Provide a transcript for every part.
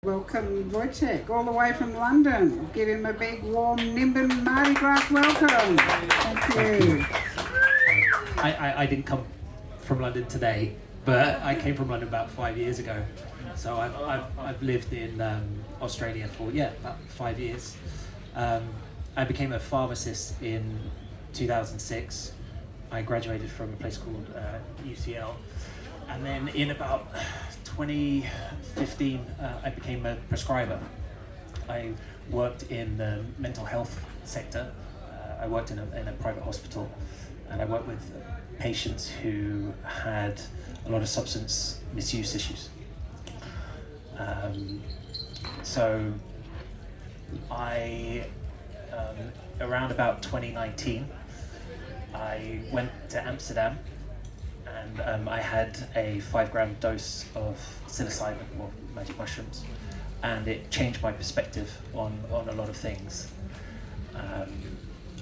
Welcome Wojtek, all the way from London. Give him a big warm Nimbin MardiGrass welcome. Thank you. I didn't come from London today, but I came from London about 5 years ago. So I've lived in Australia for about 5 years. I became a pharmacist in 2006. I graduated from a place called UCL, and then in about 2015 I became a prescriber. I worked in the mental health sector. I worked in a private hospital, and I worked with patients who had a lot of substance misuse issues. So I, around about 2019, I went to Amsterdam, and I had a 5-gram dose of psilocybin, or magic mushrooms, and it changed my perspective on a lot of things.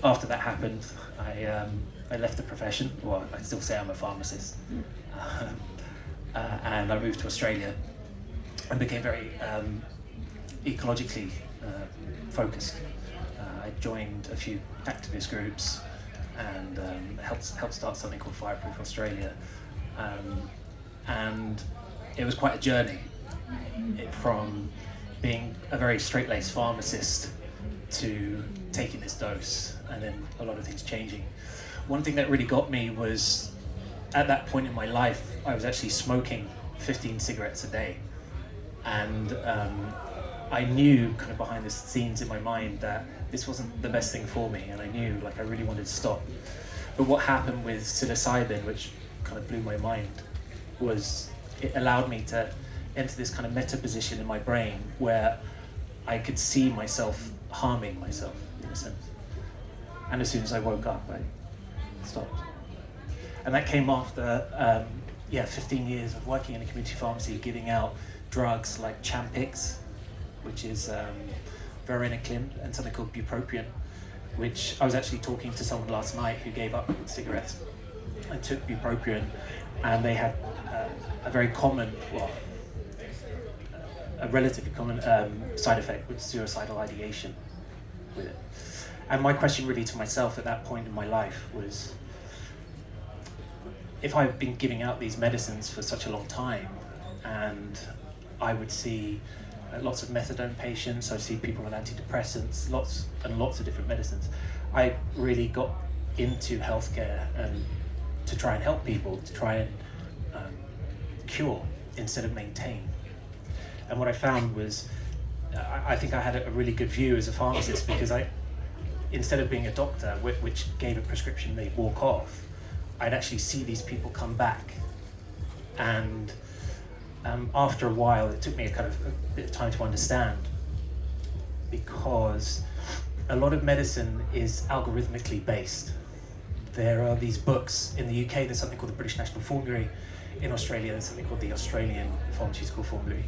After that happened, I left the profession. Well, I still say I'm a pharmacist, and I moved to Australia and became very ecologically focused. I joined a few activist groups and helped start something called Fireproof Australia, and it was quite a journey from being a very straight-laced pharmacist to taking this dose, and then a lot of things changing. One thing that really got me was, at that point in my life, I was actually smoking 15 cigarettes a day, and I knew kind of behind the scenes in my mind that this wasn't the best thing for me, and I knew I really wanted to stop. But what happened with psilocybin, which kind of blew my mind, was it allowed me to enter this kind of meta position in my brain where I could see myself harming myself, in a sense. And as soon as I woke up, I stopped. And that came after 15 years of working in a community pharmacy, giving out drugs like Champix, which is varenicline, and something called bupropion, which I was actually talking to someone last night who gave up cigarettes and took bupropion, and they had a very common, a relatively common side effect, which is suicidal ideation with it. And my question really to myself at that point in my life was, if I've been giving out these medicines for such a long time, and I would see lots of methadone patients, I see people on antidepressants, lots of different medicines. I really got into healthcare and to try and help people, to try and cure instead of maintain. And what I found was, I think I had a really good view as a pharmacist, because instead of being a doctor, which gave a prescription they'd walk off, I'd actually see these people come back. And after a while, it took me a bit of time to understand, because a lot of medicine is algorithmically based. There are these books in the UK. There's something called the British National Formulary. In Australia, there's something called the Australian Pharmaceutical Formulary,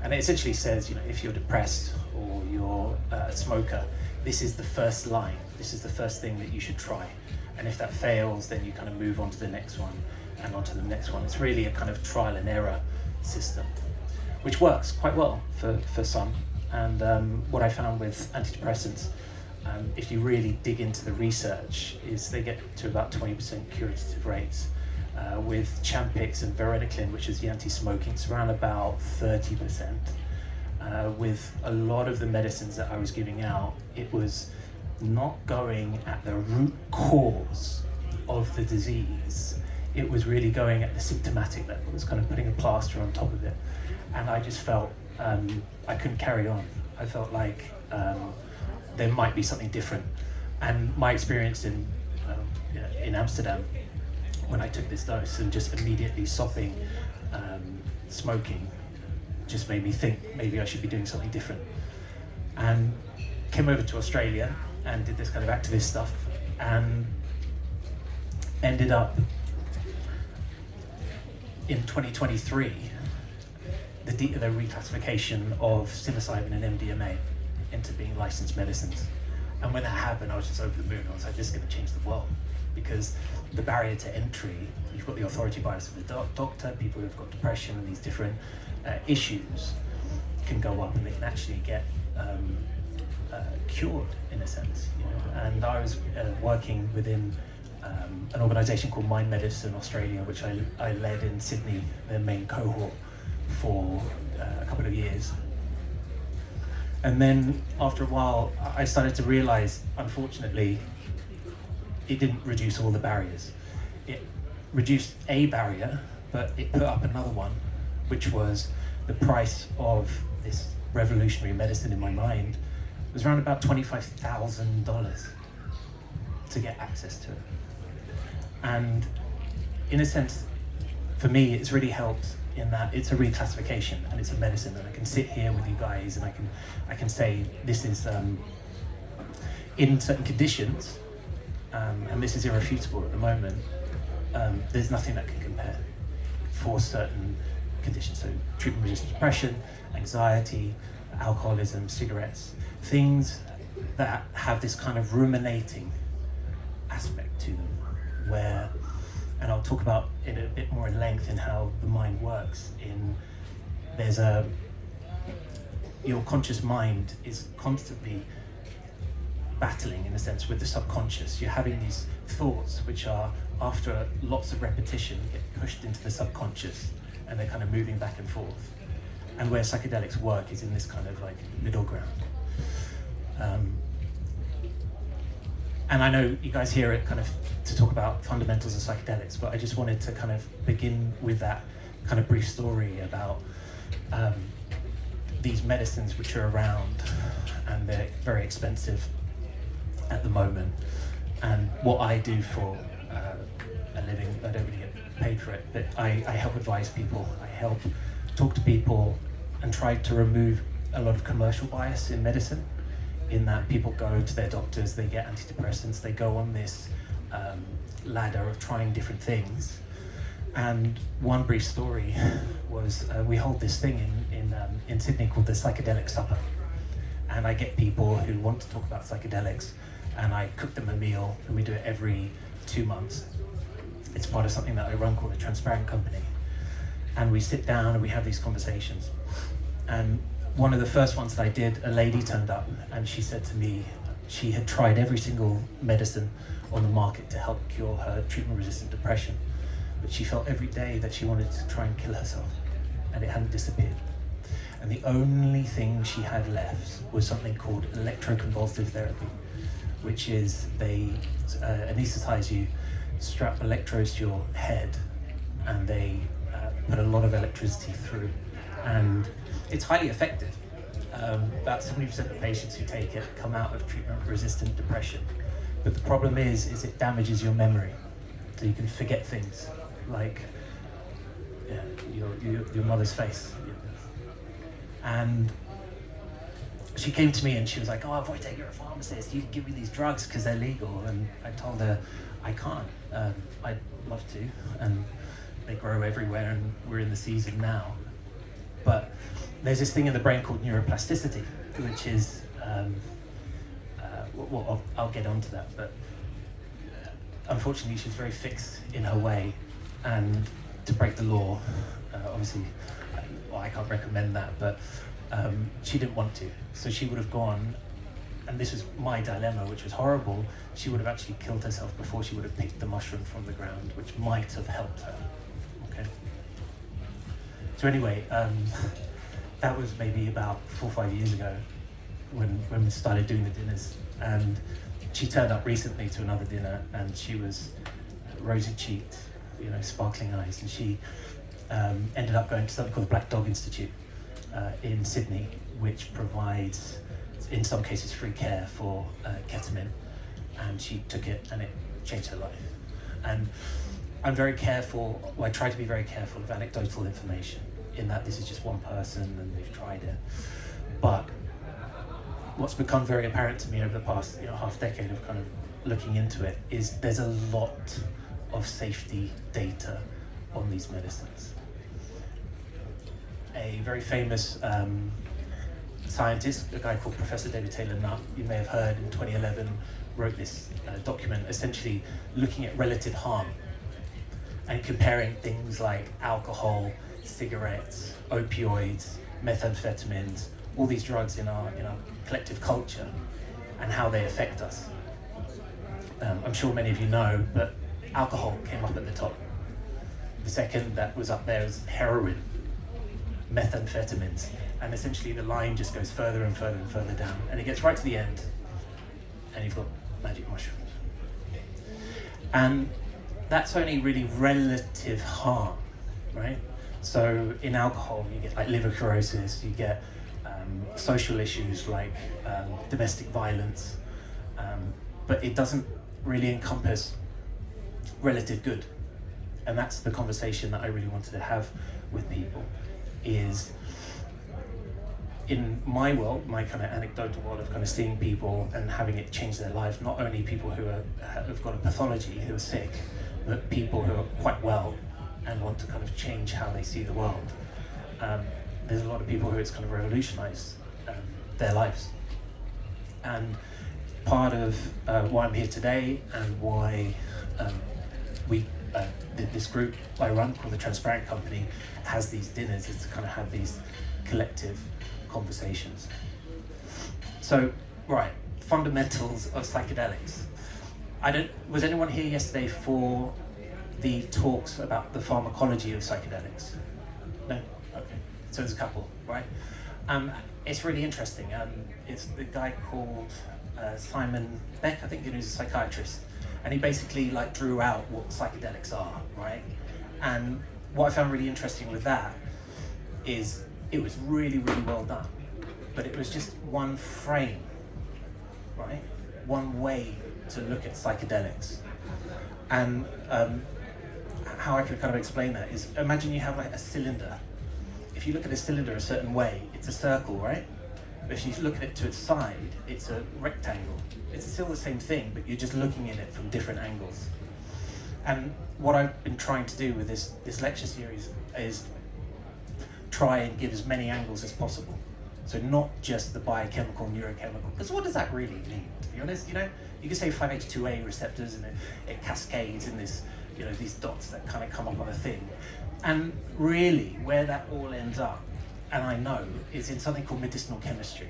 and it essentially says, if you're depressed or you're a smoker, this is the first line. This is the first thing that you should try, and if that fails, then you kind of move on to the next one and on to the next one. It's really a kind of trial and error system, which works quite well for some. And what I found with antidepressants, if you really dig into the research, is they get to about 20% curative rates. With Champix and varenicline, which is the anti-smoking, it's around about 30%. With a lot of the medicines that I was giving out, it was not going at the root cause of the disease. It was really going at the symptomatic level. It was kind of putting a plaster on top of it. And I just felt I couldn't carry on. I felt like there might be something different. And my experience in Amsterdam, when I took this dose and just immediately stopping smoking, just made me think maybe I should be doing something different. And came over to Australia and did this kind of activist stuff, and ended up in 2023 the reclassification of psilocybin and MDMA into being licensed medicines. And when that happened, I was just over the moon. I was like, this is going to change the world, because the barrier to entry, you've got the authority bias of the doctor, people who've got depression and these different issues. can go up and they can actually get cured in a sense. You know? And I was working within an organisation called Medicine Australia, which I led in Sydney, their main cohort, for a couple of years. And then after a while, I started to realise, unfortunately, it didn't reduce all the barriers. It reduced a barrier, but it put up another one, which was the price of this revolutionary medicine in my mind was around about $25,000 to get access to it. And in a sense, for me, it's really helped in that it's a reclassification and it's a medicine, and I can sit here with you guys and I can say this is in certain conditions, and this is irrefutable at the moment. There's nothing that can compare for certain conditions. So treatment-resistant depression, anxiety, alcoholism, cigarettes, things that have this kind of ruminating aspect to them, where, and I'll talk about it a bit more in length in how the mind works. Your conscious mind is constantly battling, in a sense, with the subconscious. You're having these thoughts which are, after lots of repetition, get pushed into the subconscious, and they're kind of moving back and forth. And where psychedelics work is in this kind of like middle ground. And I know you guys hear it kind of to talk about fundamentals of psychedelics, but I just wanted to kind of begin with that kind of brief story about these medicines which are around, and they're very expensive at the moment. And what I do for a living, I don't really get paid for it, but I help advise people, I help talk to people and try to remove a lot of commercial bias in medicine, in that people go to their doctors, they get antidepressants, they go on this ladder of trying different things. And one brief story was we hold this thing in Sydney called the Psychedelic Supper. And I get people who want to talk about psychedelics, and I cook them a meal, and we do it every 2 months. It's part of something that I run called a Transparent Company. And we sit down and we have these conversations. And one of the first ones that I did, a lady turned up and she said to me she had tried every single medicine on the market to help cure her treatment-resistant depression, but she felt every day that she wanted to try and kill herself, and it hadn't disappeared. And the only thing she had left was something called electroconvulsive therapy, which is they anesthetize you, strap electrodes to your head, and they put a lot of electricity through. And it's highly effective. About 70% of patients who take it come out of treatment-resistant depression. But the problem is it damages your memory. So you can forget things like your mother's face. And she came to me and she was like, "Oh, Wojtek, you're a pharmacist. You can give me these drugs because they're legal." And I told her, "I can't. I'd love to. And they grow everywhere, and we're in the season now. But there's this thing in the brain called neuroplasticity, which is, well, I'll get onto that, but unfortunately she's very fixed in her way, and to break the law, obviously, I can't recommend that, but she didn't want to. So she would have gone, and this was my dilemma, which was horrible, she would have actually killed herself before she would have picked the mushroom from the ground, which might have helped her, okay? So anyway, that was maybe about 4 or 5 years ago when we started doing the dinners. And she turned up recently to another dinner, and she was rosy-cheeked, sparkling eyes. And she ended up going to something called the Black Dog Institute in Sydney, which provides, in some cases, free care for ketamine. And she took it, and it changed her life. And I'm very careful, I try to be very careful of anecdotal information, in that this is just one person and they've tried it. But what's become very apparent to me over the past half decade of kind of looking into it is there's a lot of safety data on these medicines. A very famous scientist, a guy called Professor David Taylor Nutt, you may have heard, in 2011 wrote this document essentially looking at relative harm and comparing things like alcohol, cigarettes, opioids, methamphetamines, all these drugs in our collective culture, and how they affect us. I'm sure many of you know, but alcohol came up at the top. The second that was up there is heroin, methamphetamines, and essentially the line just goes further and further and further down, and it gets right to the end, and you've got magic mushrooms. And that's only really relative harm, right? So in alcohol, you get like liver cirrhosis, you get social issues like domestic violence, but it doesn't really encompass relative good. And that's the conversation that I really wanted to have with people, is in my world, my kind of anecdotal world of kind of seeing people and having it change their life, not only people who have got a pathology, who are sick, but people who are quite well and want to kind of change how they see the world. There's a lot of people who it's kind of revolutionized their lives. And part of why I'm here today and why this group I run called the Transparent Company has these dinners is to kind of have these collective conversations. So, right, fundamentals of psychedelics. Was anyone here yesterday for the talks about the pharmacology of psychedelics? No? Okay. So there's a couple, right? It's really interesting. It's the guy called Simon Beck, I think he was a psychiatrist, and he basically like drew out what psychedelics are, right? And what I found really interesting with that is it was really, really well done, but it was just one frame, right? One way to look at psychedelics. And how I could kind of explain that is, imagine you have like a cylinder. If you look at a cylinder a certain way, it's a circle, right? But if you look at it to its side, it's a rectangle. It's still the same thing, but you're just looking at it from different angles. And what I've been trying to do with this lecture series is try and give as many angles as possible. So not just the biochemical, neurochemical, because what does that really mean, to be honest? You know, you can say 5-HT2A receptors and it cascades in this, you know, these dots that kind of come up on a thing. And really, where that all ends up, and I know, is in something called medicinal chemistry,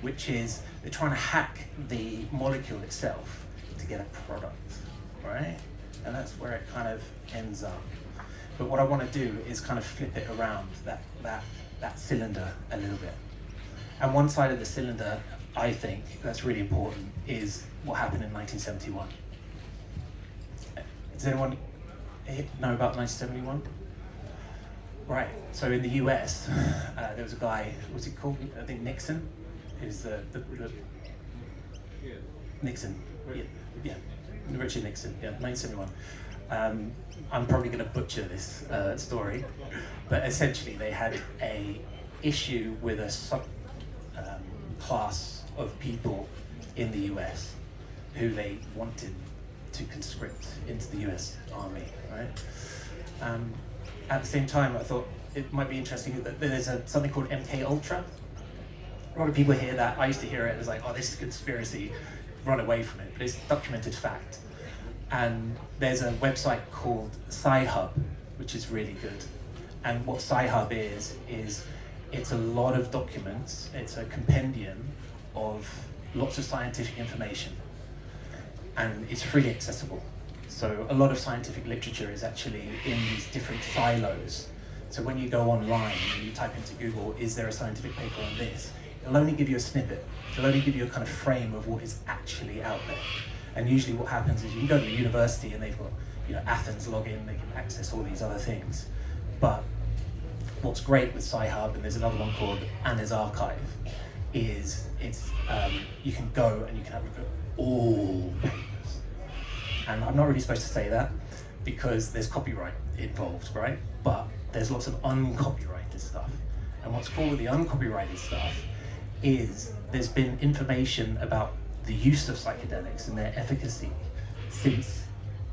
which is they're trying to hack the molecule itself to get a product, right? And that's where it kind of ends up. But what I want to do is kind of flip it around, that cylinder a little bit. And one side of the cylinder, I think, that's really important, is what happened in 1971. Does anyone know about 1971? Right, so in the US, there was a guy, what's he called? I think Nixon, who's the Nixon, yeah, Richard Nixon, yeah, 1971. I'm probably going to butcher this story, but essentially they had a issue with a sub class of people in the US who they wanted to conscript into the US Army, right? At the same time, I thought it might be interesting that there's something called MK Ultra. A lot of people hear that. I used to hear it as like, oh, this is a conspiracy, run away from it, but it's documented fact. And there's a website called Sci-Hub, which is really good. And what Sci-Hub is it's a lot of documents. It's a compendium of lots of scientific information, and it's freely accessible. So a lot of scientific literature is actually in these different silos. So when you go online and you type into Google, is there a scientific paper on this? It'll only give you a snippet. It'll only give you a kind of frame of what is actually out there. And usually what happens is you can go to a university and they've got, you know, Athens login, they can access all these other things. But what's great with Sci-Hub, and there's another one called Anna's Archive, is you can go and you can have a look at all papers. And I'm not really supposed to say that because there's copyright involved, right? But there's lots of uncopyrighted stuff. And what's cool with the uncopyrighted stuff is there's been information about the use of psychedelics and their efficacy since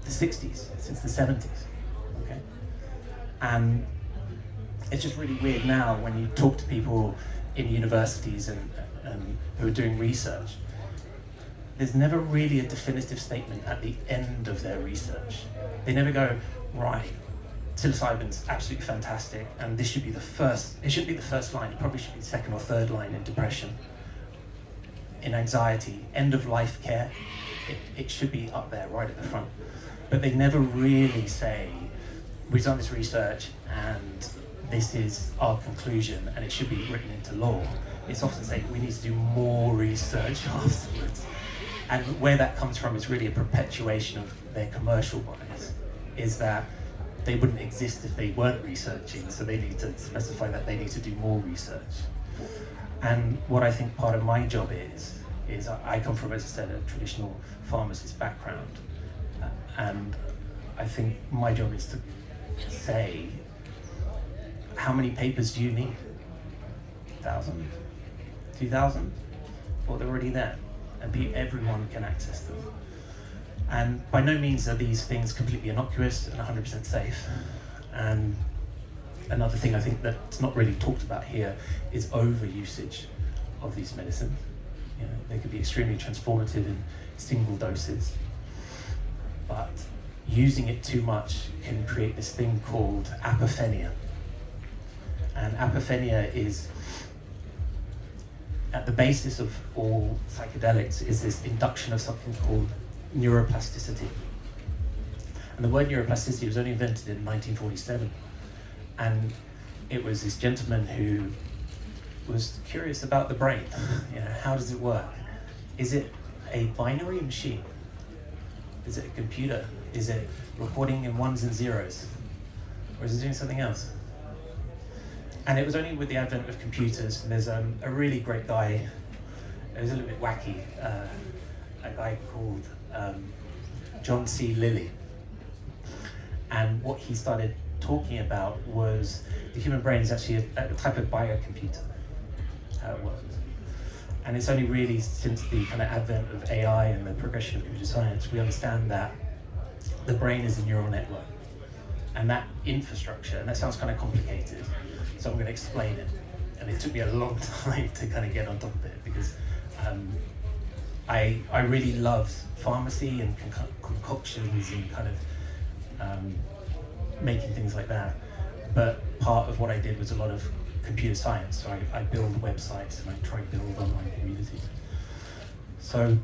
the 60s, since the 70s, okay? And it's just really weird now when you talk to people in universities and who are doing research, there's never really a definitive statement at the end of their research. They never go, right, psilocybin's absolutely fantastic, and this should be the first, it shouldn't be the first line, it probably should be the second or third line in depression, in anxiety, end of life care. It should be up there right at the front. But they never really say, we've done this research and this is our conclusion and it should be written into law. It's often saying we need to do more research afterwards. And where that comes from is really a perpetuation of their commercial bias, is that they wouldn't exist if they weren't researching, so they need to specify that they need to do more research. And what I think part of my job is I come from, as I said, a traditional pharmacist background, and I think my job is to say, how many papers do you need? 1,000? 2,000? Well, they're already there, and everyone can access them. And by no means are these things completely innocuous and 100% safe. And another thing I think that's not really talked about here is overusage of these medicines. You know, they could be extremely transformative in single doses, but using it too much can create this thing called apophenia. And apophenia is, at the basis of all psychedelics, is this induction of something called neuroplasticity. And the word neuroplasticity was only invented in 1947. And it was this gentleman who was curious about the brain. You know, how does it work? Is it a binary machine? Is it a computer? Is it recording in ones and zeros? Or is it doing something else? And it was only with the advent of computers, and there's a really great guy, it was a little bit wacky, a guy called John C. Lilly. And what he started talking about was the human brain is actually a type of biocomputer, how it works. And it's only really since the kind of advent of AI and the progression of computer science, we understand that the brain is a neural network. And that infrastructure, and that sounds kind of complicated, so I'm going to explain it. And it took me a long time to kind of get on top of it, because I really loved pharmacy and concoctions and kind of making things like that. But part of what I did was a lot of computer science. So I build websites and I try to build online communities. So,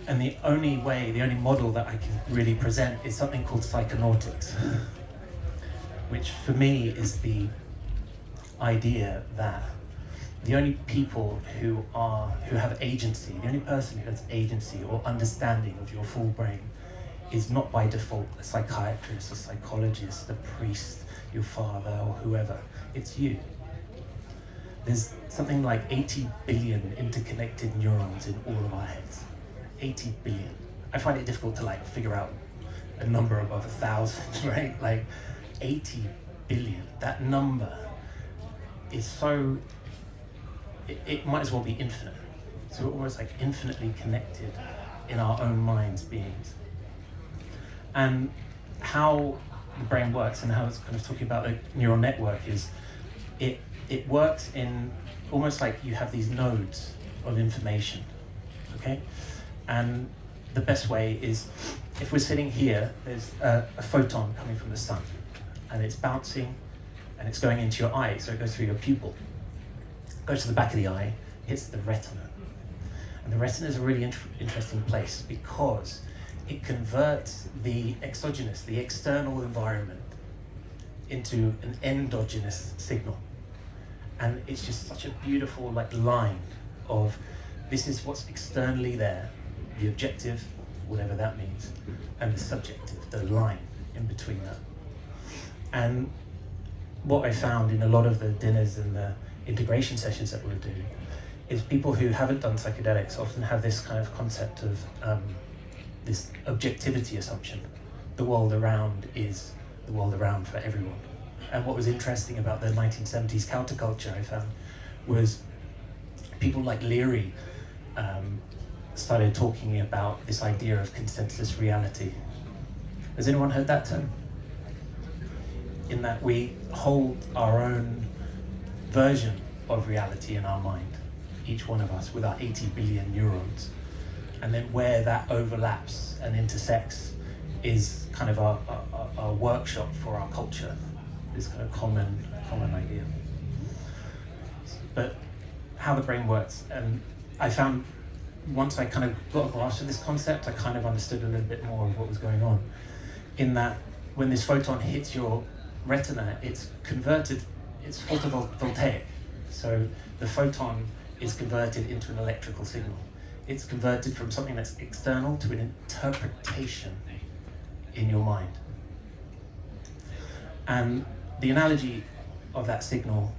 and the only model that I can really present is something called psychonautics, which for me is the idea that the only people who have agency, the only person who has agency or understanding of your full brain is not by default a psychiatrist, a psychologist, a priest, your father, or whoever. It's you. There's something like 80 billion interconnected neurons in all of our heads. 80 billion. I find it difficult to figure out a number above 1,000, right? 80 billion. That number is so, it might as well be infinite. So we're almost infinitely connected in our own minds, beings. And how the brain works and how it's kind of talking about a neural network is, it works in almost like you have these nodes of information, okay? And the best way is, if we're sitting here, there's a photon coming from the sun, and it's bouncing, and it's going into your eye, so it goes through your pupil, goes to the back of the eye, hits the retina. And the retina is a really interesting place because it converts the exogenous, the external environment, into an endogenous signal. And it's just such a beautiful line of, this is what's externally there, the objective, whatever that means, and the subjective, the line in between that. And what I found in a lot of the dinners and the integration sessions that we're doing is people who haven't done psychedelics often have this kind of concept of this objectivity assumption. The world around is the world around for everyone. And what was interesting about the 1970s counterculture I found was people like Leary started talking about this idea of consensus reality. Has anyone heard that term? In that we hold our own version of reality in our mind, each one of us with our 80 billion neurons. And then where that overlaps and intersects is kind of our a workshop for our culture, this kind of common idea. But how the brain works, and I found once I kind of got a grasp of this concept, I kind of understood a little bit more of what was going on. In that, when this photon hits your retina, it's photovoltaic. So the photon is converted into an electrical signal. It's converted from something that's external to an interpretation in your mind. And the analogy of that signal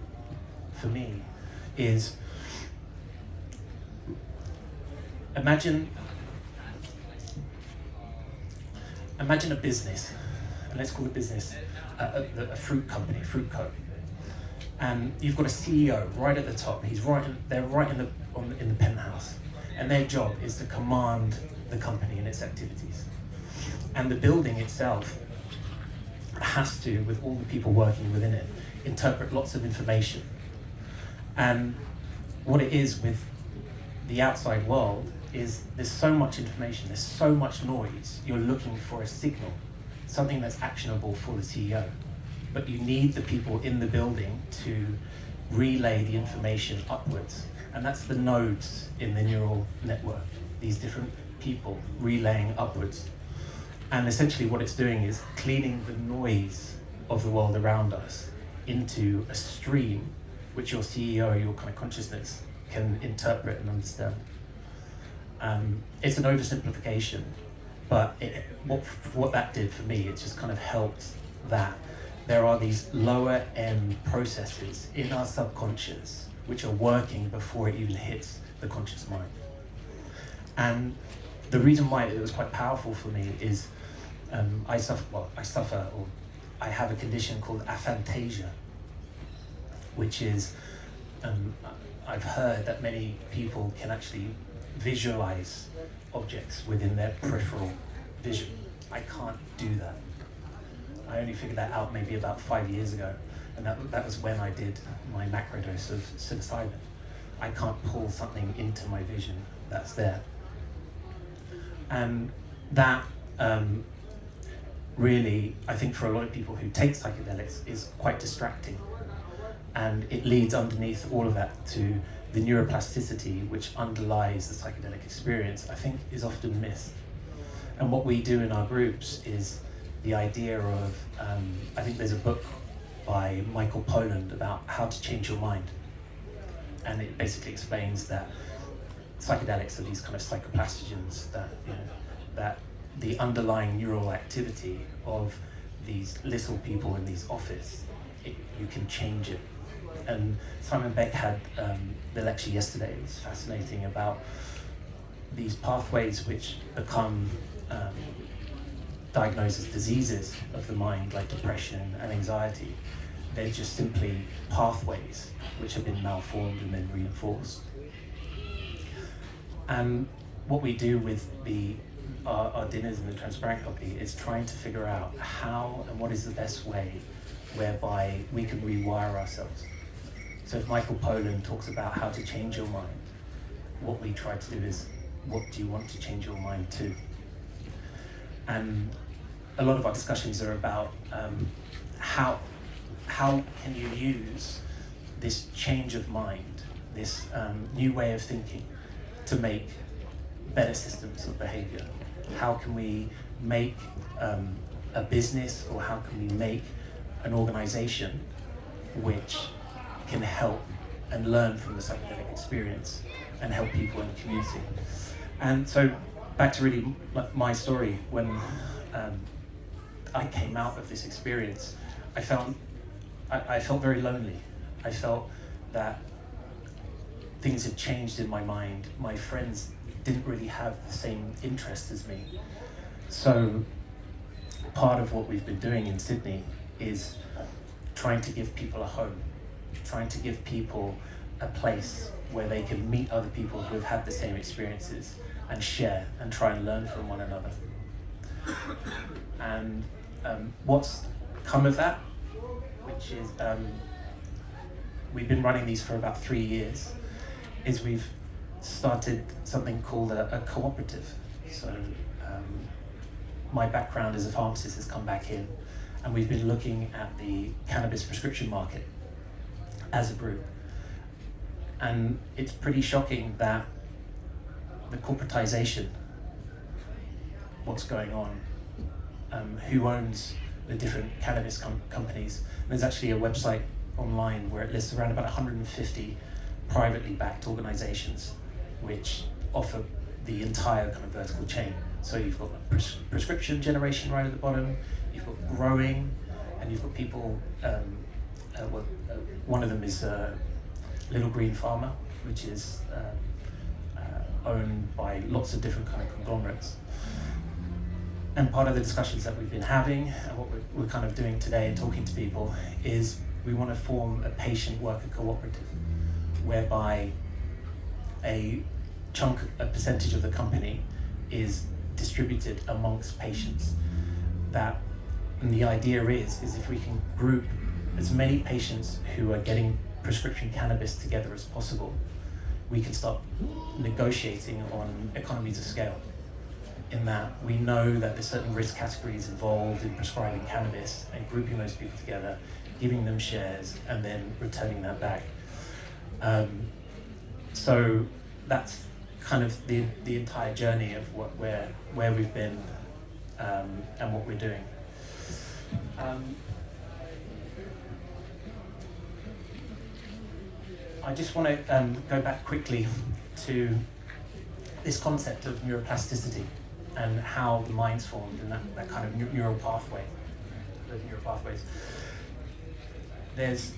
for me is, imagine a business, and let's call the business a fruit company, Fruit Co. And you've got a CEO right at the top. They're right in the penthouse, and their job is to command the company and its activities. And the building itself has to, with all the people working within it, interpret lots of information. And what it is with the outside world is there's so much information, there's so much noise, you're looking for a signal, something that's actionable for the CEO. But you need the people in the building to relay the information upwards. And that's the nodes in the neural network, these different people relaying upwards. And essentially what it's doing is cleaning the noise of the world around us into a stream which your CEO, your kind of consciousness, can interpret and understand. It's an oversimplification, but what that did for me, it just kind of helped that there are these lower end processes in our subconscious which are working before it even hits the conscious mind. And the reason why it was quite powerful for me is I have a condition called aphantasia, which is, I've heard that many people can actually visualize objects within their peripheral vision. I can't do that. I only figured that out maybe about 5 years ago, and that was when I did my macrodose of psilocybin. I can't pull something into my vision that's there. And that really, I think for a lot of people who take psychedelics, is quite distracting. And it leads underneath all of that to the neuroplasticity which underlies the psychedelic experience, I think is often missed. And what we do in our groups is the idea of, I think there's a book by Michael Pollan about how to change your mind. And it basically explains that psychedelics are these kind of psychoplastogens that the underlying neural activity of these little people in these offices, you can change it. And Simon Beck had the lecture yesterday. It was fascinating about these pathways which become diagnosed as diseases of the mind, like depression and anxiety. They're just simply pathways which have been malformed and then reinforced. And what we do with our dinners in the Transparent Company is trying to figure out how and what is the best way whereby we can rewire ourselves. So if Michael Pollan talks about how to change your mind, what we try to do is, what do you want to change your mind to? And a lot of our discussions are about how can you use this change of mind, this new way of thinking, to make better systems of behavior? How can we make a business, or how can we make an organization which can help and learn from the psychedelic experience and help people in the community? And so back to really my story, when I came out of this experience, I felt very lonely. I felt that things had changed in my mind. My friends didn't really have the same interests as me. So part of what we've been doing in Sydney is trying to give people a home, trying to give people a place where they can meet other people who have had the same experiences and share and try and learn from one another. And what's come of that, which is we've been running these for about 3 years, is we've started something called a cooperative. So my background as a pharmacist has come back in, and we've been looking at the cannabis prescription market as a group. And it's pretty shocking that the corporatization, what's going on, who owns the different cannabis companies. And there's actually a website online where it lists around about 150 privately backed organizations which offer the entire kind of vertical chain. So you've got prescription generation right at the bottom, you've got growing, and you've got people, one of them is Little Green Pharma, which is owned by lots of different kind of conglomerates. And part of the discussions that we've been having, and what we're kind of doing today and talking to people, is we want to form a patient worker cooperative, whereby a percentage of the company is distributed amongst patients. And the idea is if we can group as many patients who are getting prescription cannabis together as possible, we can start negotiating on economies of scale. In that we know that there's certain risk categories involved in prescribing cannabis, and grouping those people together, giving them shares, and then returning that back. So that's kind of the entire journey of where we've been and what we're doing. I just want to go back quickly to this concept of neuroplasticity and how the mind's formed and that kind of neural pathway, those neural pathways. There's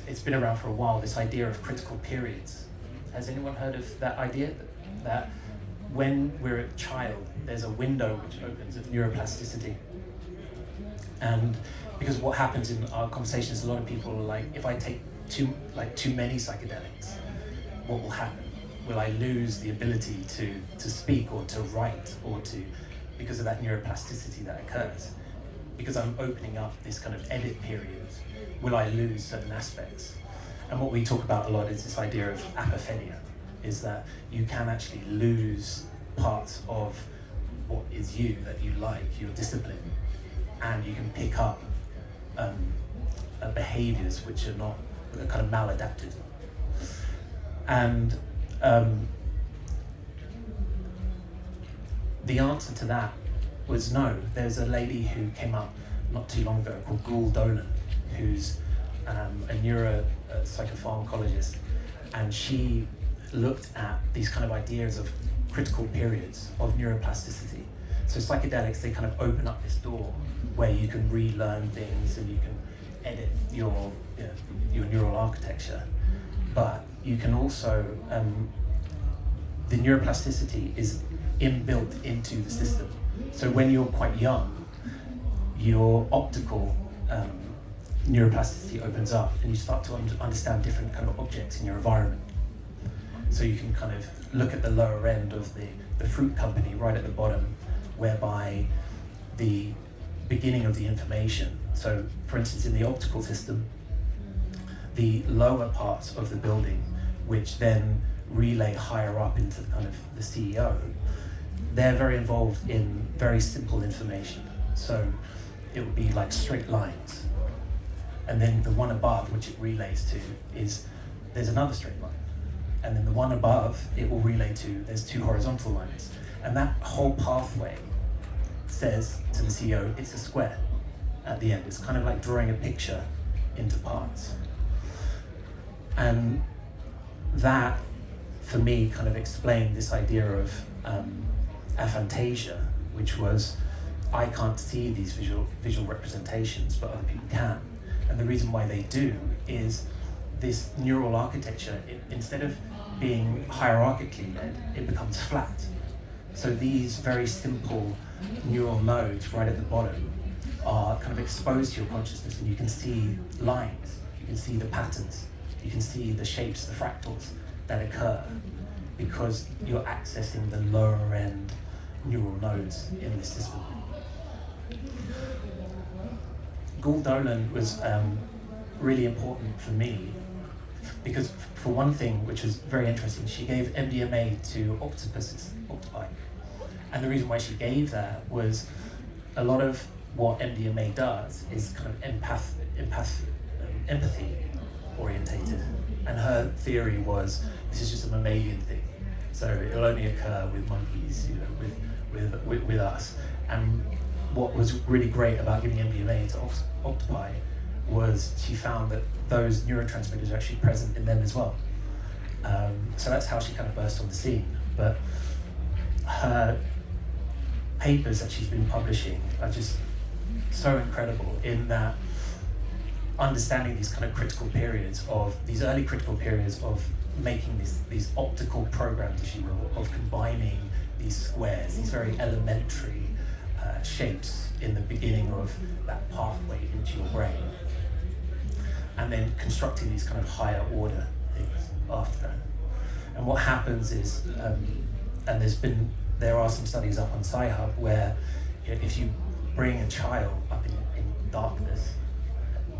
it's been around for a while, this idea of critical periods. Has anyone heard of that idea? That when we're a child, there's a window which opens of neuroplasticity. And because what happens in our conversations, a lot of people are like, if I take too many psychedelics, what will happen? Will I lose the ability to speak or to write because of that neuroplasticity that occurs? Because I'm opening up this kind of edit period, will I lose certain aspects? And what we talk about a lot is this idea of apophenia, is that you can actually lose parts of what is you, that you like, your discipline, and you can pick up behaviors which are kind of maladapted. And the answer to that was no. There's a lady who came up not too long ago called Gul Dolan, who's a neuropsychopharmacologist, and she looked at these kind of ideas of critical periods of neuroplasticity. So psychedelics, they kind of open up this door where you can relearn things and you can edit your neural architecture, but you can also, the neuroplasticity is inbuilt into the system. So when you're quite young, your optical neuroplasticity opens up and you start to understand different kind of objects in your environment. So you can kind of look at the lower end of the fruit company right at the bottom, whereby the beginning of the information. So for instance, in the optical system, the lower parts of the building, which then relay higher up into kind of the CEO, they're very involved in very simple information. So it would be like straight lines. And then the one above, which it relays to, is there's another straight line. And then the one above, it will relay to, there's two horizontal lines. And that whole pathway says to the CEO, it's a square at the end. It's kind of like drawing a picture into parts. And that, for me, kind of explained this idea of aphantasia, which was, I can't see these visual representations, but other people can. And the reason why they do is this neural architecture, instead of being hierarchically led, it becomes flat. So these very simple neural nodes right at the bottom are kind of exposed to your consciousness, and you can see lines, you can see the patterns, you can see the shapes, the fractals that occur, because you're accessing the lower end neural nodes in the system. Gul Dolan was really important for me because, for one thing, which was very interesting, she gave MDMA to octopi, And the reason why she gave that was a lot of what MDMA does is kind of empathy orientated. And her theory was this is just a mammalian thing. So it'll only occur with monkeys, you know, with us. And what was really great about giving MDMA to octopi was she found that those neurotransmitters are actually present in them as well. So that's how she kind of burst on the scene. But her papers that she's been publishing are just so incredible in that understanding these kind of critical periods of, these early critical periods of making these optical programs, if you will, of combining these squares, these very elementary shapes in the beginning of that pathway into your brain, and then constructing these kind of higher order things after that. And what happens is, and there are some studies up on Sci-Hub where, you know, if you bring a child up in darkness,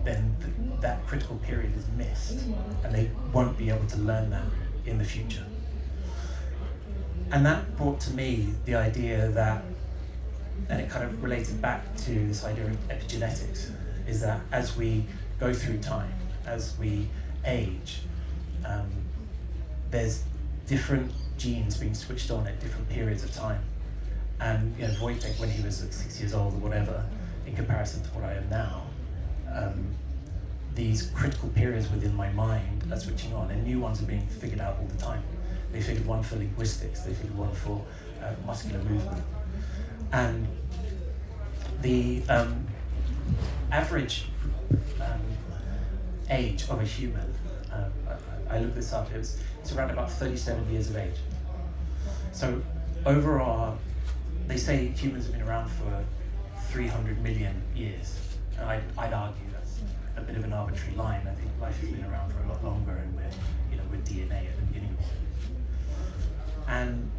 then that critical period is missed, and they won't be able to learn that in the future. And that brought to me the idea that, and it kind of related back to this idea of epigenetics, is that as we go through time, as we age, there's different genes being switched on at different periods of time. And you know, Wojtek, when he was like 6 years old or whatever, in comparison to what I am now, these critical periods within my mind are switching on, and new ones are being figured out all the time. They figured one for linguistics, they figured one for muscular movement. And the average age of a human, I looked this up, it's around about 37 years of age. So over they say humans have been around for 300 million years. And I'd argue that's a bit of an arbitrary line. I think life has been around for a lot longer, and we're DNA at the beginning of it. And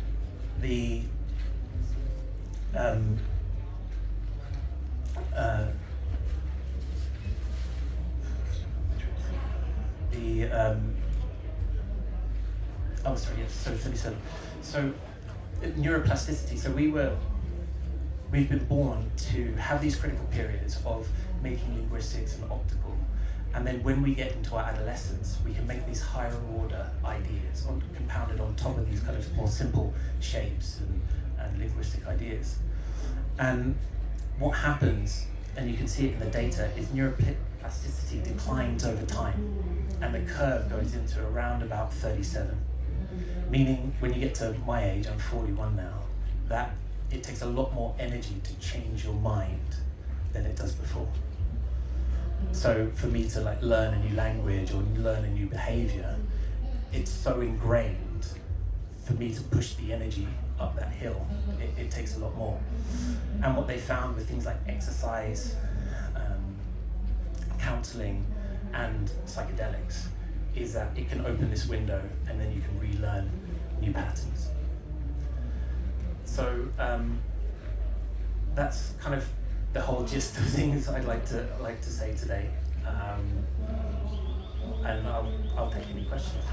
so 37. So neuroplasticity. So we've been born to have these critical periods of making linguistics and optical, and then when we get into our adolescence, we can make these higher order ideas compounded on top of these kind of more simple shapes and linguistic ideas. And what happens, and you can see it in the data, is neuroplasticity declines over time, and the curve goes into around about 37. Meaning, when you get to my age, I'm 41 now, that it takes a lot more energy to change your mind than it does before. So for me to like learn a new language or learn a new behavior, it's so ingrained. For me to push the energy up that hill, it takes a lot more. And what they found with things like exercise, counseling, and psychedelics is that it can open this window, and then you can relearn new patterns. So that's kind of the whole gist of things I'd like to say today, and I'll take any questions.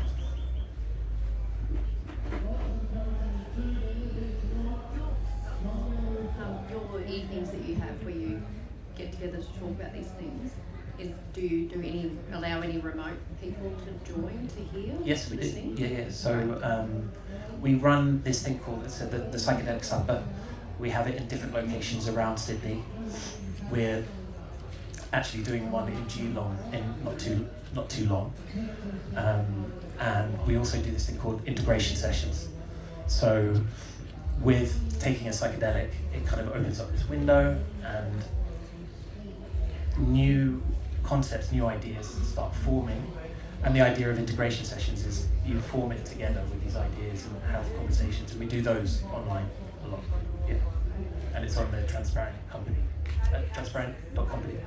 Your evenings that you have where you get together to talk about these things, do you allow any remote people to join to hear? Yes, we do. Yeah. So we run this thing called the Psychedelic Supper. We have it in different locations around Sydney. We're actually doing one in Geelong in not too long, and we also do this thing called integration sessions. So with taking a psychedelic, it kind of opens up this window, and new concepts, new ideas start forming. And the idea of integration sessions is you form it together with these ideas and have conversations, and we do those online a lot. Yeah. And it's on the Transparent Company, transparent.company.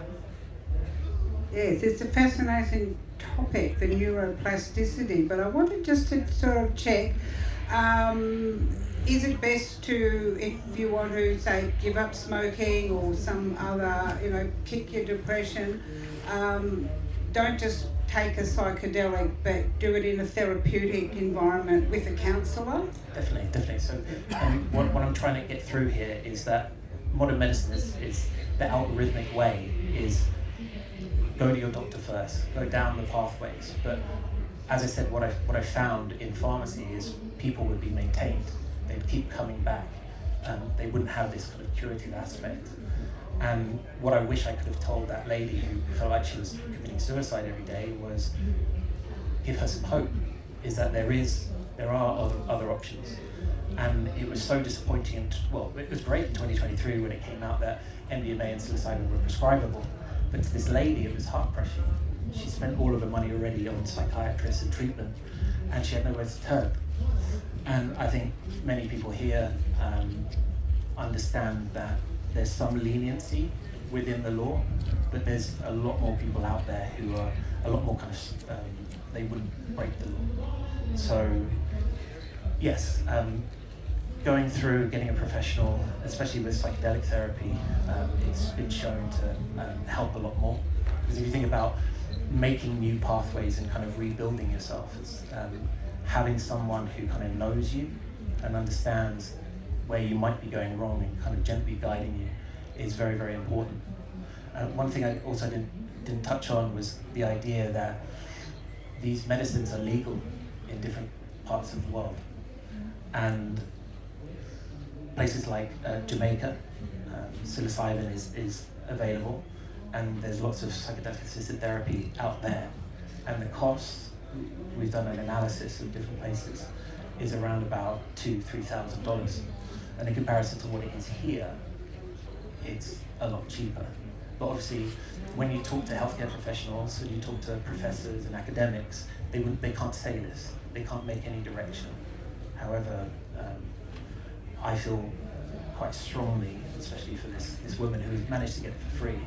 Yes, it's a fascinating topic, the neuroplasticity, but I wanted just to sort of check, is it best to, if you want to, say, give up smoking or some other, kick your depression, don't just take a psychedelic, but do it in a therapeutic environment with a counsellor? Definitely. So what I'm trying to get through here is that modern medicine is the algorithmic way is go to your doctor first, go down the pathways. But as I said, what I found in pharmacy is people would be maintained. They'd keep coming back. They wouldn't have this kind of curative aspect. And what I wish I could have told that lady who felt like she was committing suicide every day was give her some hope, is that there are other options. And it was so disappointing, well, it was great in 2023 when it came out that MDMA and psilocybin were prescribable, but to this lady it was heart-crushing. She spent all of her money already on psychiatrists and treatment, and she had nowhere to turn. And I think many people here understand that there's some leniency within the law, but there's a lot more people out there who are a lot more kind of, they wouldn't break the law. So, yes, going through getting a professional, especially with psychedelic therapy, it's been shown to help a lot more. Because if you think about making new pathways and kind of rebuilding yourself, it's having someone who kind of knows you and understands where you might be going wrong and kind of gently guiding you is very, very important. One thing I also didn't touch on was the idea that these medicines are legal in different parts of the world. And places like Jamaica, psilocybin is available, and there's lots of psychedelic assisted therapy out there. And the cost, we've done an analysis of different places, is around about $2,000-$3,000. And in comparison to what it is here, it's a lot cheaper. But obviously, when you talk to healthcare professionals and you talk to professors and academics, they can't say this. They can't make any direction. However, I feel quite strongly, especially for this woman who managed to get it for free.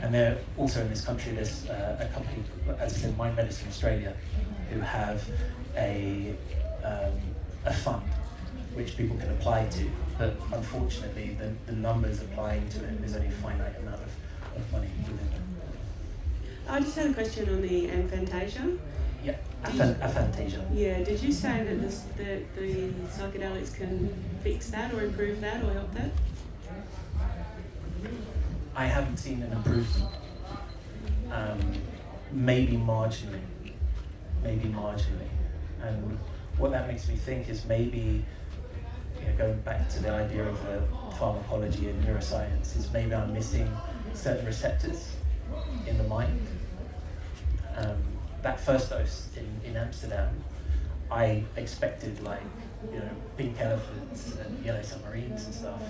And there also in this country, there's a company, as I said, Nimbin Australia, who have a fund which people can apply to, but unfortunately the numbers applying to it, there's only a finite amount of money within it. I just had a question on the aphantasia. Yeah, aphantasia. Yeah, did you say that the psychedelics can fix that or improve that or help that? I haven't seen an improvement. Maybe marginally. And what that makes me think is maybe, going back to the idea of pharmacology and neuroscience, is maybe I'm missing certain receptors in the mind. That first dose in Amsterdam, I expected pink elephants and yellow submarines and stuff,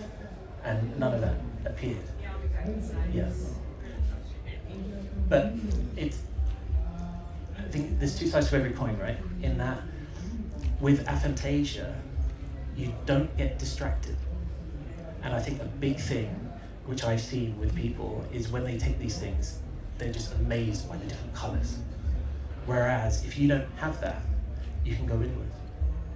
and none of that appeared. Yeah. But I think there's two sides to every coin, right? In that, with aphantasia, you don't get distracted. And I think a big thing, which I've seen with people, is when they take these things, they're just amazed by the different colours. Whereas if you don't have that, you can go inward.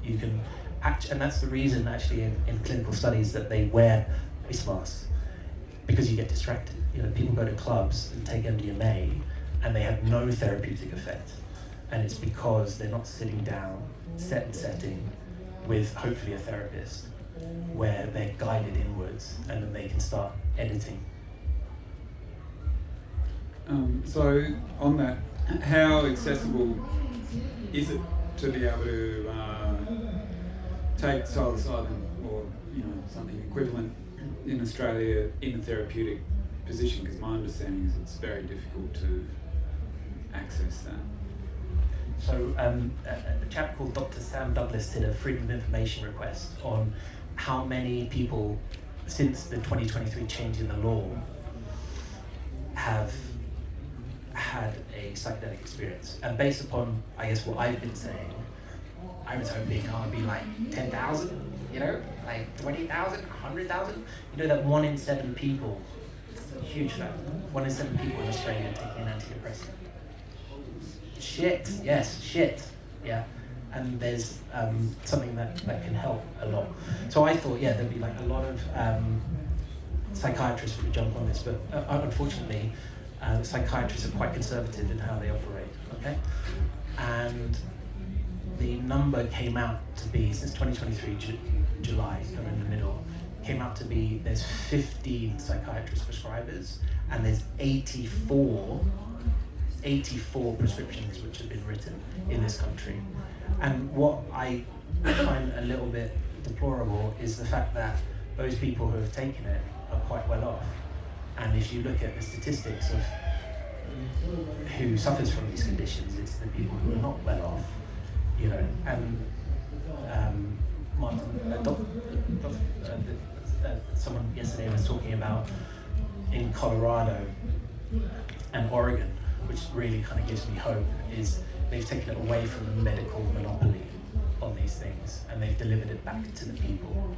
You can and that's the reason actually in clinical studies that they wear face masks, because you get distracted. People go to clubs and take MDMA and they have no therapeutic effect. And it's because they're not sitting down, set and setting, with hopefully a therapist, where they're guided inwards and then they can start editing. So on that, how accessible is it to be able to take psilocybin or something equivalent in Australia in a therapeutic position? Because my understanding is it's very difficult to access that. So a chap called Dr. Sam Douglas did a Freedom of Information request on how many people, since the 2023 change in the law, have had a psychedelic experience. And based upon, I guess, what I've been saying, I was hoping it would be like 10,000, like 20,000, 100,000. That 1 in 7 people, huge fact, 1 in 7 people in Australia are taking an antidepressant. Shit, yeah. And there's something that can help a lot. So I thought, there'd be like a lot of psychiatrists would jump on this, but unfortunately, Psychiatrists are quite conservative in how they operate, okay? And the number came out to be, since 2023, July, kind of in the middle, came out to be there's 15 psychiatrist prescribers and there's 84 prescriptions which have been written in this country. And what I find a little bit deplorable is the fact that those people who have taken it are quite well off. And if you look at the statistics of who suffers from these conditions, it's the people who are not well off, you know. And someone yesterday was talking about in Colorado and Oregon, which really kind of gives me hope, is they've taken it away from the medical monopoly on these things and they've delivered it back to the people.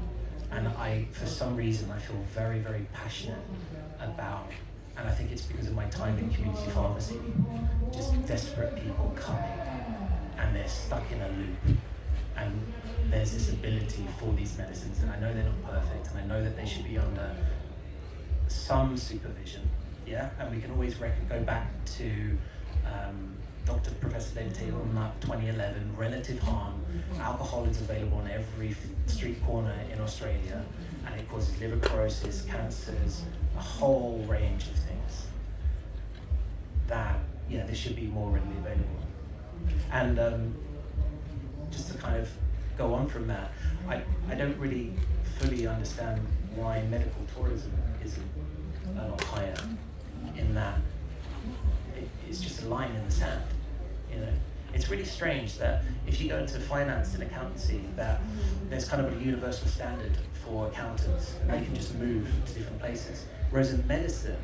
And for some reason, I feel very, very passionate about, and I think it's because of my time in community pharmacy, just desperate people coming and they're stuck in a loop. And there's this ability for these medicines, and I know they're not perfect, and I know that they should be under some supervision, yeah? And we can always go back to Professor David Taylor on 2011, relative harm. Alcohol is available on every street corner in Australia, and it causes liver cirrhosis, cancers, a whole range of things. That, yeah, this should be more readily available. And just to kind of go on from that, I don't really fully understand why medical tourism isn't a lot higher, in that it's just a line in the sand, you know. It's really strange that if you go into finance and accountancy, that there's kind of a universal standard for accountants and they can just move to different places. Whereas in medicine,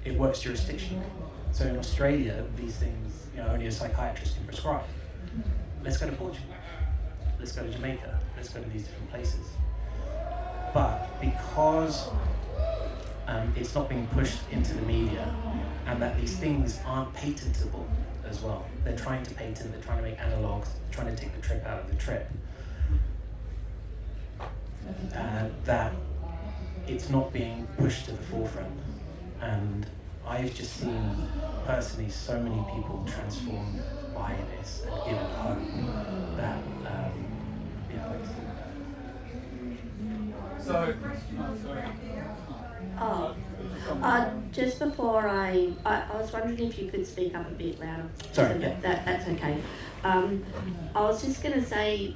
it works jurisdictionally. So in Australia, these things, you know, only a psychiatrist can prescribe. Let's go to Portugal. Let's go to Jamaica. Let's go to these different places. But because it's not being pushed into the media, and that these things aren't patentable as well. They're trying to patent, they're trying to make analogs, trying to take the trip out of the trip. That it's not being pushed to the forefront. And I've just seen personally so many people transformed by this and given hope that, Just before I was wondering if you could speak up a bit louder. Sorry, yeah. That's okay. I was just going to say,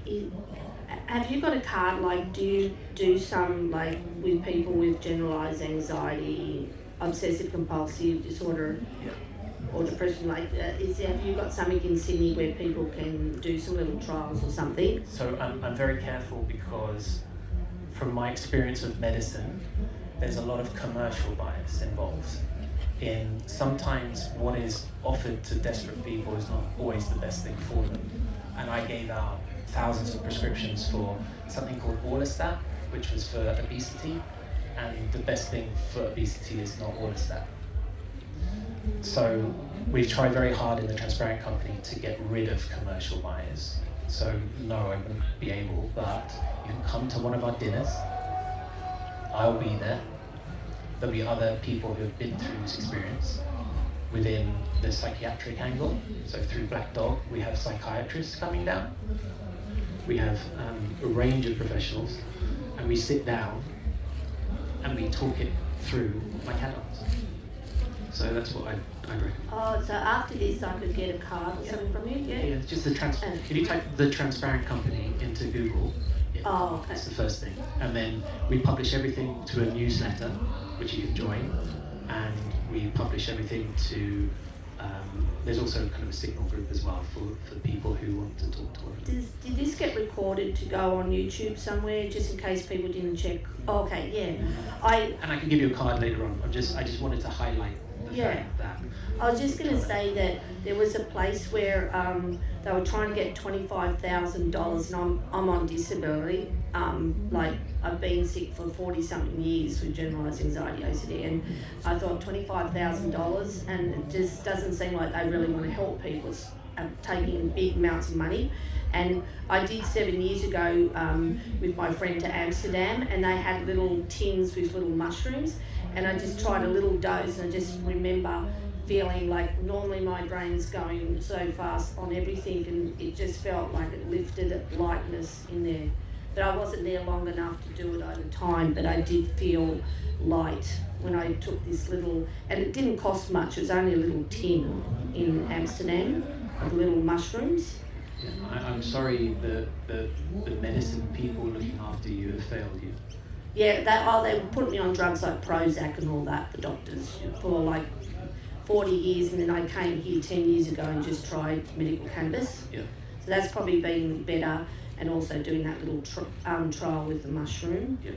have you got a card, like, do you do some, like, with people with generalised anxiety, obsessive compulsive disorder, or depression, like, have you got something in Sydney where people can do some little trials or something? So I'm very careful because from my experience of medicine, there's a lot of commercial bias involved. In sometimes what is offered to desperate people is not always the best thing for them. And I gave out thousands of prescriptions for something called Orlistat, which was for obesity, and the best thing for obesity is not Orlistat. So we try very hard in the Transparent Company to get rid of commercial bias. So no, I wouldn't be able, but you can come to one of our dinners. I'll be there. There'll be other people who have been through this experience within the psychiatric angle. So through Black Dog, we have psychiatrists coming down. We have a range of professionals, and we sit down and we talk it through like adults. So that's what I'd recommend. Oh, so after this I could get a card or something from you, yeah? Yeah, just if you type the Transparent Company into Google, Oh, okay. that's the first thing. And then we publish everything to a newsletter, which you can join, and we publish everything to, there's also kind of a signal group as well for people who want to talk to us. Did this get recorded to go on YouTube somewhere, just in case people didn't check? Oh, okay, yeah. And I can give you a card later on. I just wanted to highlight the fact that. I was just going to say that there was a place where they were trying to get $25,000, and I'm on disability. Like, I've been sick for 40-something years with generalised anxiety, OCD, and I thought $25,000, and it just doesn't seem like they really want to help people taking big amounts of money. And I did 7 years ago with my friend to Amsterdam, and they had little tins with little mushrooms, and I just tried a little dose, and I just remember feeling like normally my brain's going so fast on everything, and it just felt like it lifted a lightness in there. But I wasn't there long enough to do it over time, but I did feel light when I took this little, and it didn't cost much, it was only a little tin in Amsterdam of little mushrooms. Yeah, I'm sorry the medicine people looking after you have failed you. Yeah, they put me on drugs like Prozac and all that, the doctors, for like 40 years, and then I came here 10 years ago and just tried medical cannabis. Yeah. So that's probably been better, and also doing that little trial with the mushroom. Yeah.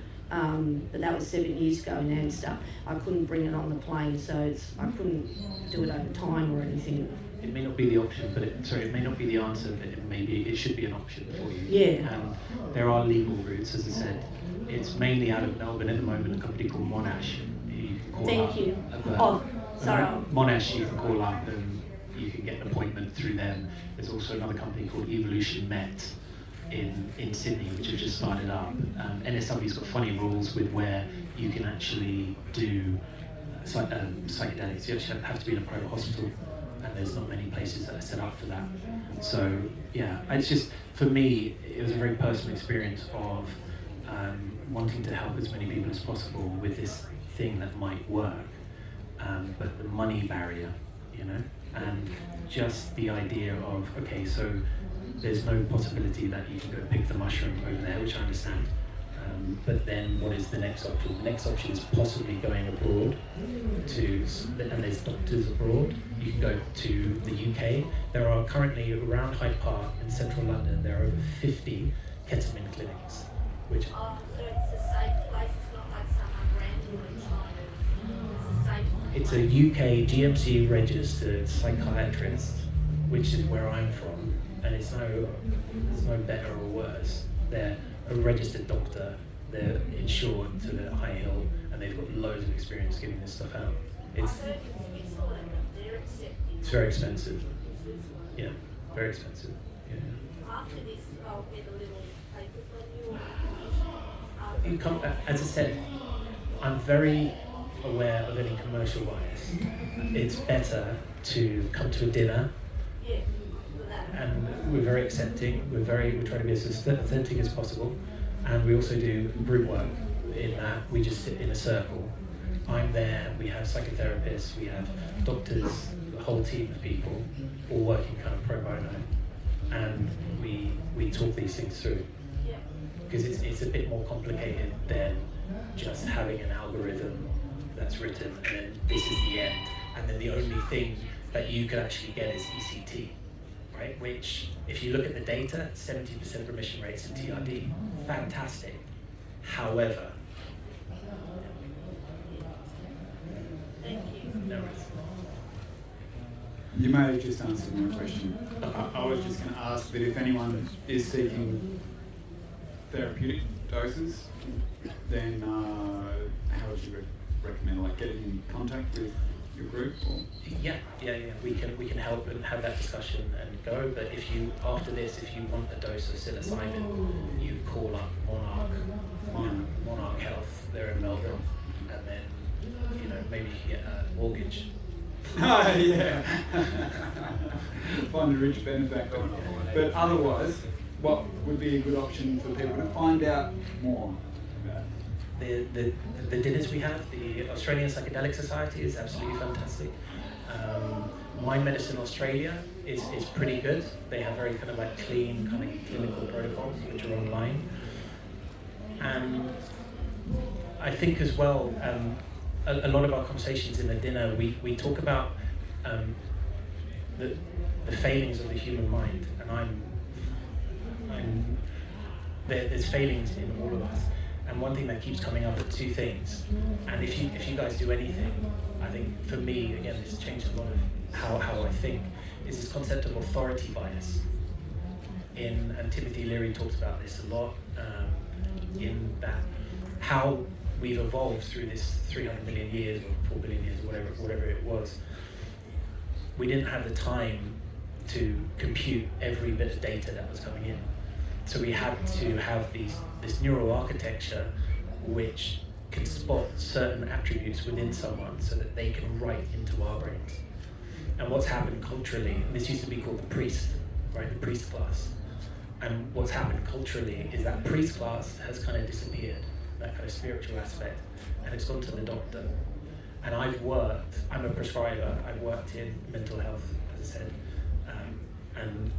But that was 7 years ago in Amsterdam. I couldn't bring it on the plane, so I couldn't do it over time or anything. It may not be the option, but it may not be the answer, but it should be an option for you. Yeah. And there are legal routes, as I said. It's mainly out of Melbourne at the moment, a company called Monash. You can call Thank up. you. Oh, sorry. Monash, you can call up and you can get an appointment through them. There's also another company called Evolution Met in Sydney, which have just started up. NSW's got funny rules with where you can actually do psychedelics. You actually have to be in a private hospital, and there's not many places that are set up for that. So yeah, it's just, for me, it was a very personal experience of wanting to help as many people as possible with this thing that might work, but the money barrier, you know, and just the idea of, okay, so there's no possibility that you can go pick the mushroom over there, which I understand. But then what is the next option? The next option is possibly going abroad and there's doctors abroad. You can go to the UK. There are currently around Hyde Park in central London, there are over 50 ketamine clinics, which... Oh, so it's a safe place, it's not like some random in China. It's a safe place. It's a UK GMC registered psychiatrist, which is where I'm from, and it's no better or worse. They're a registered doctor, they're insured to the high hill, and they've got loads of experience giving this stuff out. It's very expensive. Yeah, very expensive. Yeah. After this, I'll get a little paper from you. You come, as I said, I'm very aware of any commercial bias. It's better to come to a dinner, Yeah, for that. and we're very accepting. We try to be as authentic as possible, and we also do group work in that we just sit in a circle. I'm there. We have psychotherapists, we have doctors, the whole team of people, all working kind of pro bono, and we talk these things through. Because it's a bit more complicated than just having an algorithm that's written and then this is the end, and then the only thing that you can actually get is ECT, right? Which, if you look at the data, 70% remission rates in TRD, fantastic. However, Thank you. no worries. You may have just answered my question. I was just going to ask that if anyone is seeking therapeutic doses, then how would you recommend, like, getting in contact with your group? Or? Yeah. We can help and have that discussion and go. But if you, after this, if you want a dose of psilocybin, you call up Monarch Health. They're in Melbourne, and then maybe you can get a mortgage. Oh, yeah. Find a rich benefactor. But otherwise, what would be a good option for people to find out more about? The dinners we have, the Australian Psychedelic Society is absolutely fantastic. Mind Medicine Australia is pretty good. They have very kind of like clean kind of clinical protocols which are online. And I think as well, a lot of our conversations in the dinner, we talk about the failings of the human mind, and there's failings in all of us. And one thing that keeps coming up are two things. And if you guys do anything, I think for me, again, this has changed a lot of how I think, is this concept of authority bias. And Timothy Leary talks about this a lot, in that how we've evolved through this 300 million years or 4 billion years, whatever it was. We didn't have the time to compute every bit of data that was coming in. So we had to have this neural architecture which can spot certain attributes within someone so that they can write into our brains. And what's happened culturally, this used to be called the priest, right, the priest class. And what's happened culturally is that priest class has kind of disappeared, that kind of spiritual aspect, and it's gone to the doctor. And I'm a prescriber, I've worked in mental health, as I said, and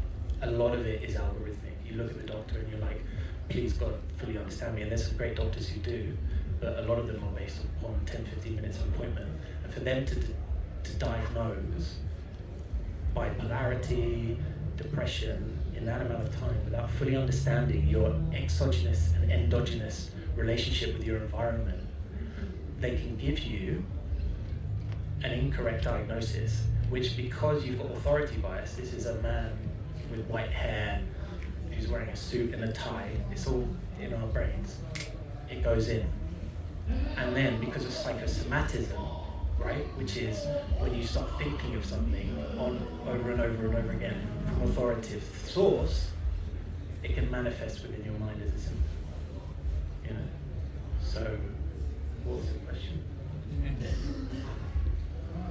a lot of it is algorithmic. You look at the doctor and you're like, please God, fully understand me. And there's some great doctors who do, but a lot of them are based upon 10, 15 minutes of appointment. And for them to diagnose bipolarity, depression in that amount of time without fully understanding your exogenous and endogenous relationship with your environment, they can give you an incorrect diagnosis, which, because you've got authority bias, this is a man with white hair who's wearing a suit and a tie, it's all in our brains, it goes in. And then because of psychosomatism, right, which is when you start thinking of something over and over and over again from authoritative source, it can manifest within your mind as a symptom. You know. So, what was the question?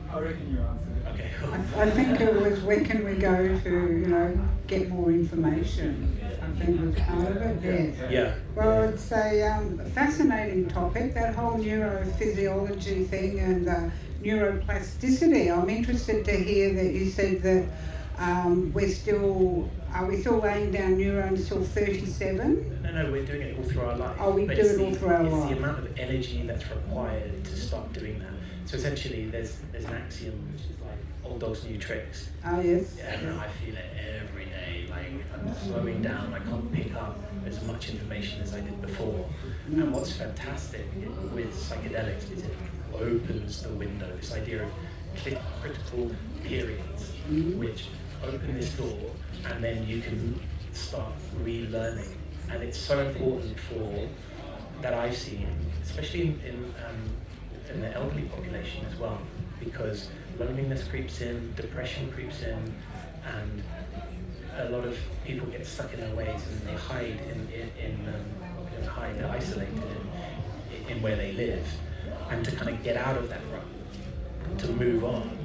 I reckon you answered it. Okay, cool. I think it was, where can we go to, get more information? I think was part of it, yes. Yeah. Well, it's a fascinating topic, that whole neurophysiology thing and neuroplasticity. I'm interested to hear that you said that are we still laying down neurons till 37? No, we're doing it all through our life. Oh, we do it all through our life. life. It's the amount of energy that's required to start doing that. So essentially, there's an axiom which is like old dogs, new tricks. Oh, yes. Yeah, and I feel it every day. Like I'm slowing down. I can't pick up as much information as I did before. And what's fantastic with psychedelics is it opens the window. This idea of critical periods, which open this door, and then you can start relearning. And it's so important for that I've seen, especially in the elderly population as well, because loneliness creeps in, depression creeps in, and a lot of people get stuck in their ways and they hide they're isolated in where they live. And to kind of get out of that rut, to move on,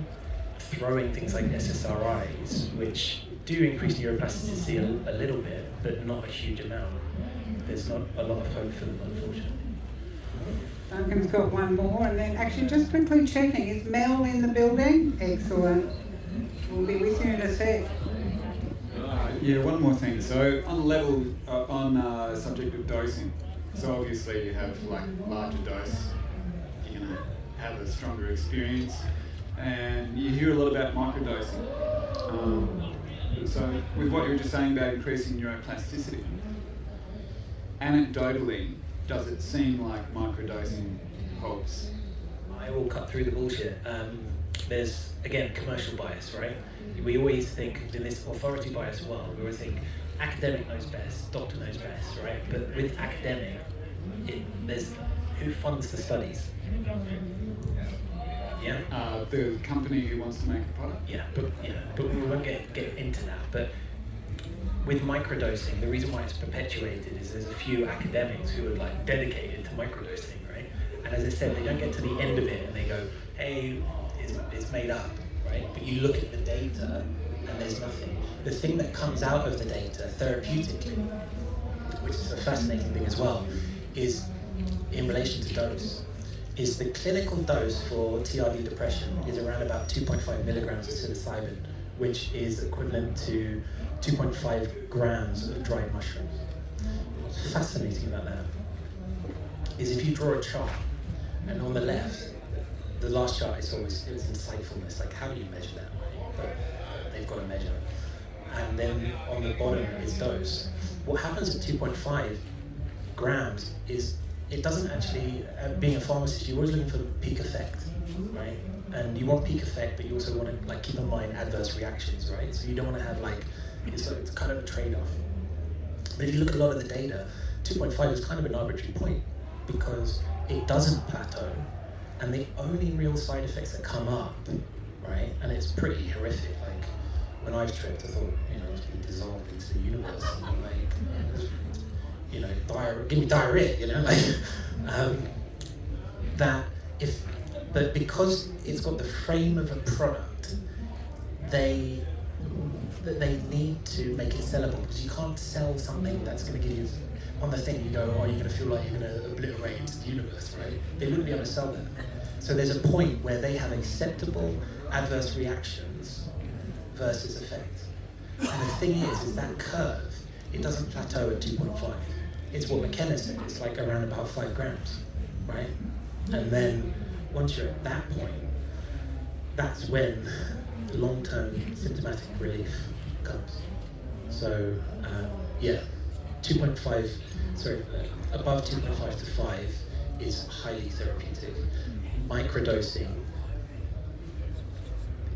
throwing things like SSRIs, which do increase neuroplasticity a little bit, but not a huge amount. There's not a lot of hope for them, unfortunately. Duncan's got one more, and then actually just quickly checking, is Mel in the building? Excellent. We'll be with you in a sec. Yeah, one more thing. So on the level, on subject of dosing, so obviously you have like larger dose, you're going to have a stronger experience, and you hear a lot about microdosing. So with what you were just saying about increasing neuroplasticity, anecdotally, does it seem like microdosing helps? I will cut through the bullshit. There's, again, commercial bias, right? We always think, in this authority bias world, we always think academic knows best, doctor knows best, right? But with academic, there's who funds the studies? Yeah? The company who wants to make a product? Yeah, but we won't get into that. But with microdosing, the reason why it's perpetuated is there's a few academics who are like dedicated to microdosing, right? And as I said, they don't get to the end of it and they go, hey, it's made up, right? But you look at the data and there's nothing. The thing that comes out of the data therapeutically, which is a fascinating thing as well, is in relation to dose, is the clinical dose for TRD depression is around about 2.5 milligrams of psilocybin, which is equivalent to 2.5 grams of dried mushrooms. What's fascinating about that is if you draw a chart, and on the left, the last chart is always, it's insightfulness, like how do you measure that? But they've got to measure. And then on the bottom is dose. What happens at 2.5 grams is, it doesn't actually, being a pharmacist, you're always looking for peak effect, right? And you want peak effect, but you also want to keep in mind adverse reactions, right? So you don't want to have it's kind of a trade-off. But if you look at a lot of the data, 2.5 is kind of an arbitrary point because it doesn't plateau, and the only real side effects that come up, right, and it's pretty horrific. Like when I've tripped, I thought, I was being dissolved into the universe, and I'm like, diarrhea, give me diarrhea, but because it's got the frame of a product, they need to make it sellable, because you can't sell something that's going to give you, on the thing you go, oh, you're going to feel like you're going to obliterate the universe, right? They wouldn't be able to sell that. So there's a point where they have acceptable adverse reactions versus effects. And the thing is that curve, it doesn't plateau at 2.5. It's what McKenna said, it's like around about 5 grams, right? And then once you're at that point, that's when long-term symptomatic relief comes. So above 2.5 to 5 is highly therapeutic. Microdosing,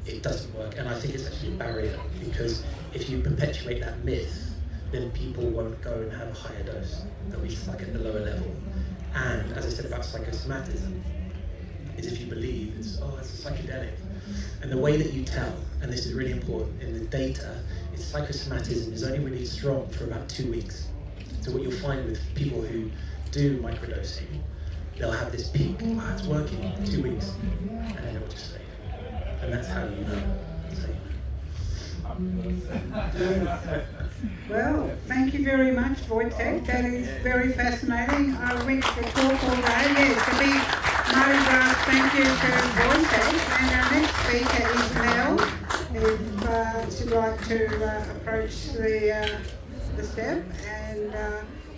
it doesn't work, and I think it's actually a barrier, because if you perpetuate that myth, then people won't go and have a higher dose. They'll be stuck at the lower level. And as I said about psychosomatism, is if you believe it's a psychedelic. And the way that you tell, and this is really important in the data, is psychosomatism is only really strong for about 2 weeks. So what you'll find with people who do microdosing, they'll have this peak, it's working in 2 weeks, and then it'll just fade. And that's how you know. Well, thank you very much, Wojtek. That is very fascinating. I went to the talk all day. Yes, a big MardiGrass thank you to Wojtek. And our next speaker is Mel. If she'd like to approach the step. And